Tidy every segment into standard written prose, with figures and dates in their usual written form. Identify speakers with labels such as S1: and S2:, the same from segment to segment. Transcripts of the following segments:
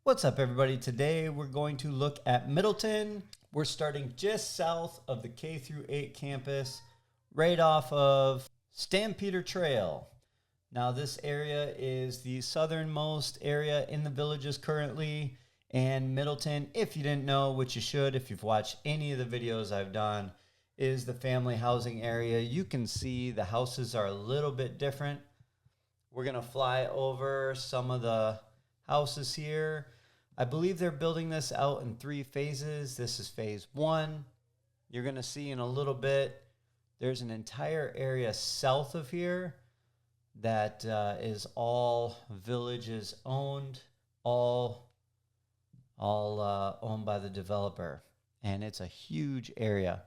S1: What's up, everybody? Today we're going to look at Middleton. We're starting just south of the K through 8 campus, right off of Stampeder Trail. Now, this area is the southernmost area in the villages currently, and Middleton, if you didn't know, which you should if you've watched any of the videos I've done, is the family housing area. You can see the houses are a little bit different. We're going to fly over some of the houses here. I believe they're building this out in 3 phases. This is phase 1. You're going to see in a little bit, there's an entire area south of here that is all villages owned, all owned by the developer. And it's a huge area.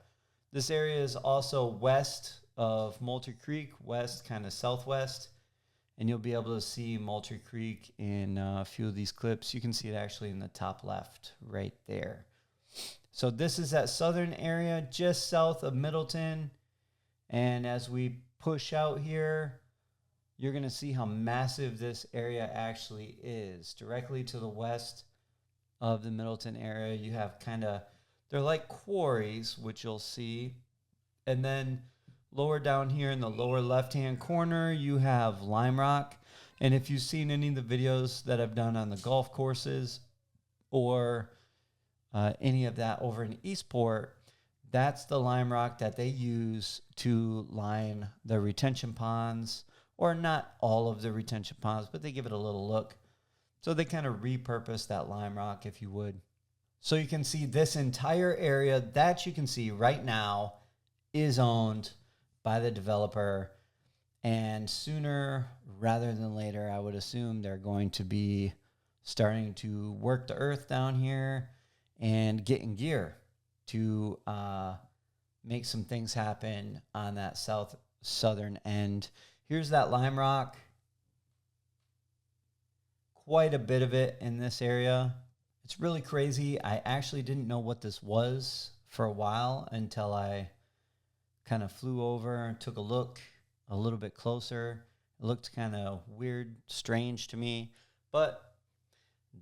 S1: This area is also west of Moultrie Creek, west, kind of southwest. And you'll be able to see Moultrie Creek in a few of these clips. You can see it actually in the top left right there. So this is that southern area just south of Middleton. And as we push out here, you're going to see how massive this area actually is. Directly to the west of the Middleton area, you have they're like quarries, which you'll see. And then lower down here in the lower left-hand corner, you have lime rock. And if you've seen any of the videos that I've done on the golf courses or any of that over in Eastport, that's the lime rock that they use to line the retention ponds, or not all of the retention ponds, but they give it a little look. So they kind of repurpose that lime rock, if you would. So you can see this entire area that you can see right now is owned by the developer, and sooner rather than later, I would assume they're going to be starting to work the earth down here and get in gear to make some things happen on that southern end. Here's that lime rock. Quite a bit of it in this area. It's really crazy. I actually didn't know what this was for a while until I kind of flew over and took a look a little bit closer. It looked kind of weird, strange to me, but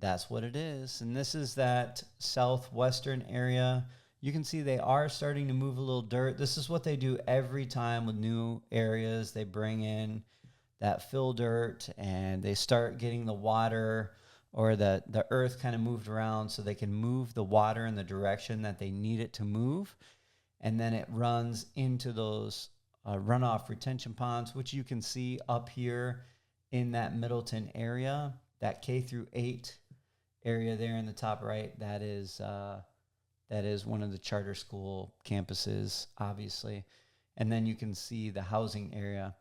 S1: that's what it is. And this is that southwestern area. You can see they are starting to move a little dirt. This is what they do every time with new areas. They bring in that fill dirt and they start getting the water or the earth kind of moved around so they can move the water in the direction that they need it to move. And then it runs into those runoff retention ponds, which you can see up here in that Middleton area, that K through 8 area there in the top right. That is one of the charter school campuses, obviously. And then you can see the housing area.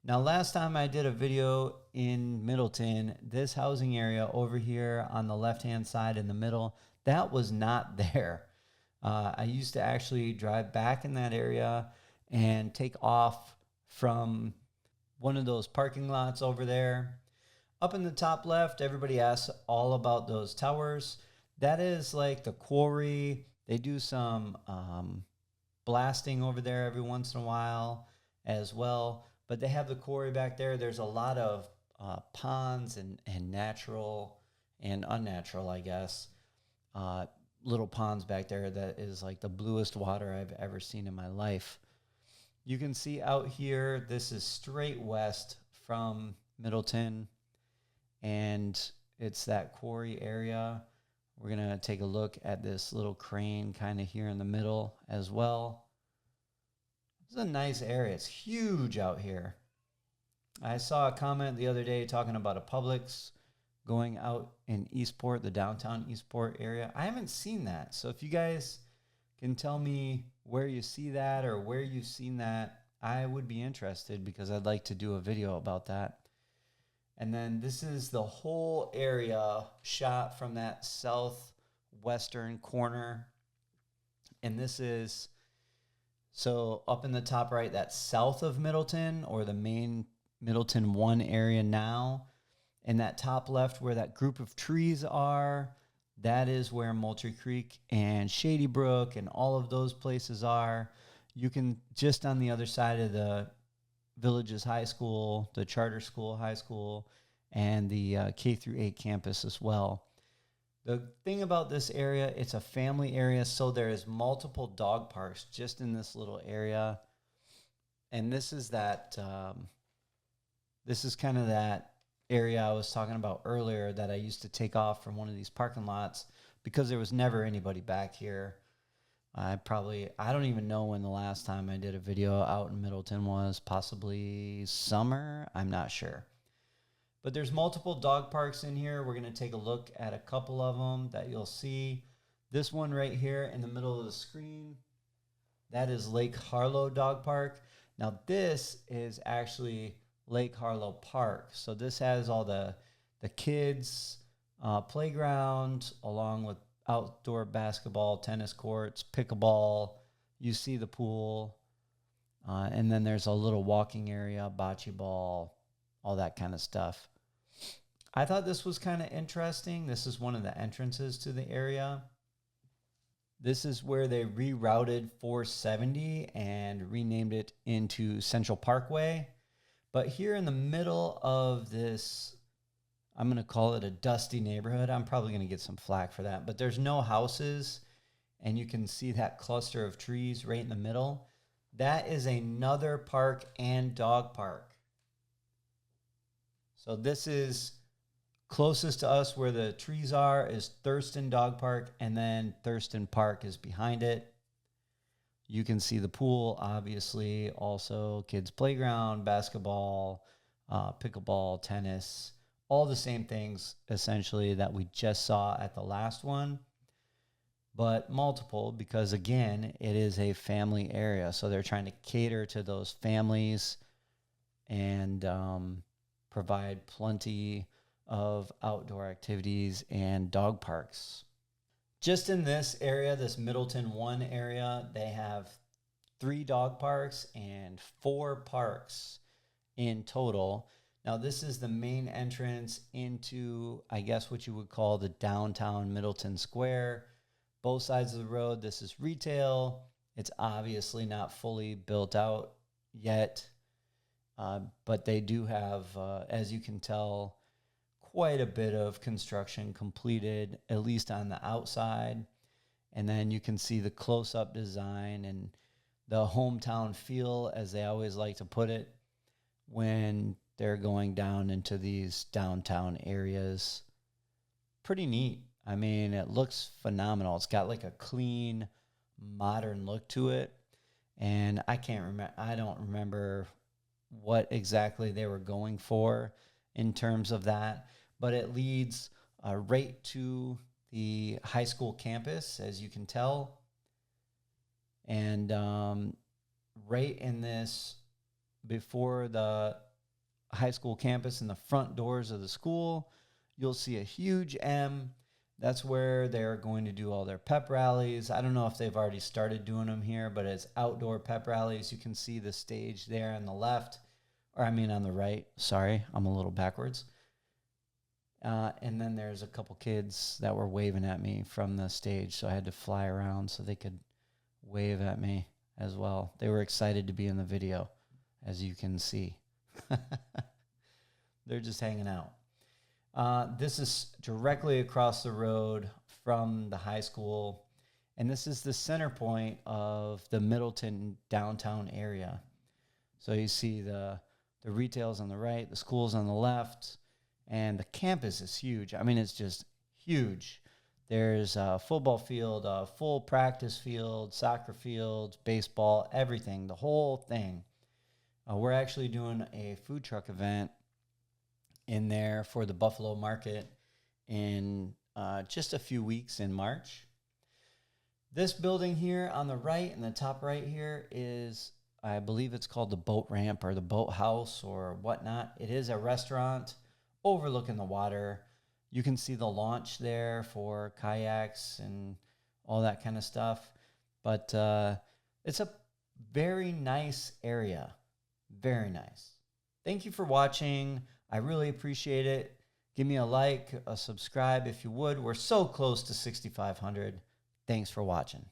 S1: Now, last time I did a video in Middleton, this housing area over here on the left-hand side in the middle, that was not there. I used to actually drive back in that area and take off from one of those parking lots over there. Up in the top left, everybody asks all about those towers. That is like the quarry. They do some blasting over there every once in a while as well. But they have the quarry back there. There's a lot of ponds and natural and unnatural, I guess, little ponds back there that is like the bluest water I've ever seen in my life. You can see out here, this is straight west from Middleton, and it's that quarry area. We're going to take a look at this little crane kind of here in the middle as well. This is a nice area. It's huge out here. I saw a comment the other day talking about a Publix going out in Eastport, the downtown Eastport area. I haven't seen that. So if you guys can tell me where you see that or where you've seen that, I would be interested because I'd like to do a video about that. And then this is the whole area shot from that southwestern corner. And this is, so up in the top right, that's south of Middleton, or the main Middleton 1 area now. And that top left where that group of trees are, that is where Moultrie Creek and Shady Brook and all of those places are. You can, just on the other side of the Villages High School, the charter school high school, and the K through 8 campus as well. The thing about this area, it's a family area, so there is multiple dog parks just in this little area. And this is this is kind of that area I was talking about earlier that I used to take off from one of these parking lots because there was never anybody back here. I don't even know when the last time I did a video out in Middleton was, possibly summer. I'm not sure. But there's multiple dog parks in here. We're going to take a look at a couple of them that you'll see. This one right here in the middle of the screen, that is Lake Harlow Dog Park. Now this is actually Lake Harlow Park. So this has all the kids' playground along with outdoor basketball, tennis courts, pickleball. You see the pool. And then there's a little walking area, bocce ball, all that kind of stuff. I thought this was kind of interesting. This is one of the entrances to the area. This is where they rerouted 470 and renamed it into Central Parkway. But here in the middle of this, I'm going to call it a dusty neighborhood. I'm probably going to get some flack for that, but there's no houses, and you can see that cluster of trees right in the middle. That is another park and dog park. So this is closest to us where the trees are is Thurston Dog Park, and then Thurston Park is behind it. You can see the pool, obviously, also kids' playground, basketball, pickleball, tennis, all the same things essentially that we just saw at the last one, but multiple because, again, it is a family area. So they're trying to cater to those families and provide plenty of outdoor activities and dog parks. Just in this area, this Middleton 1 area, they have 3 dog parks and 4 parks in total. Now, this is the main entrance into, I guess, what you would call the downtown Middleton Square. Both sides of the road, this is retail. It's obviously not fully built out yet, but they do have, as you can tell, quite a bit of construction completed, at least on the outside. And then you can see the close-up design and the hometown feel, as they always like to put it, when they're going down into these downtown areas. Pretty neat. I mean, it looks phenomenal. It's got like a clean, modern look to it. And I don't remember what exactly they were going for in terms of that, but it leads right to the high school campus, as you can tell. And right in this, before the high school campus and the front doors of the school, you'll see a huge M. That's where they're going to do all their pep rallies. I don't know if they've already started doing them here, but it's outdoor pep rallies. You can see the stage there on the left, on the right. Sorry, I'm a little backwards. And then there's a couple kids that were waving at me from the stage, so I had to fly around so they could wave at me as well. They were excited to be in the video, as you can see. They're just hanging out. This is directly across the road from the high school, and this is the center point of the Middleton downtown area. So you see the retail's on the right, the school's on the left, and the campus is huge. I mean, it's just huge. There's a football field, a full practice field, soccer fields, baseball, everything, the whole thing. We're actually doing a food truck event in there for the Buffalo Market in just a few weeks in March. This building here on the right, in the top right here, is, I believe it's called the boat ramp or the boat house or whatnot. It is a restaurant overlooking the water. You can see the launch there for kayaks and all that kind of stuff. But it's a very nice area. Very nice. Thank you for watching. I really appreciate it. Give me a like, a subscribe if you would. We're so close to 6,500. Thanks for watching.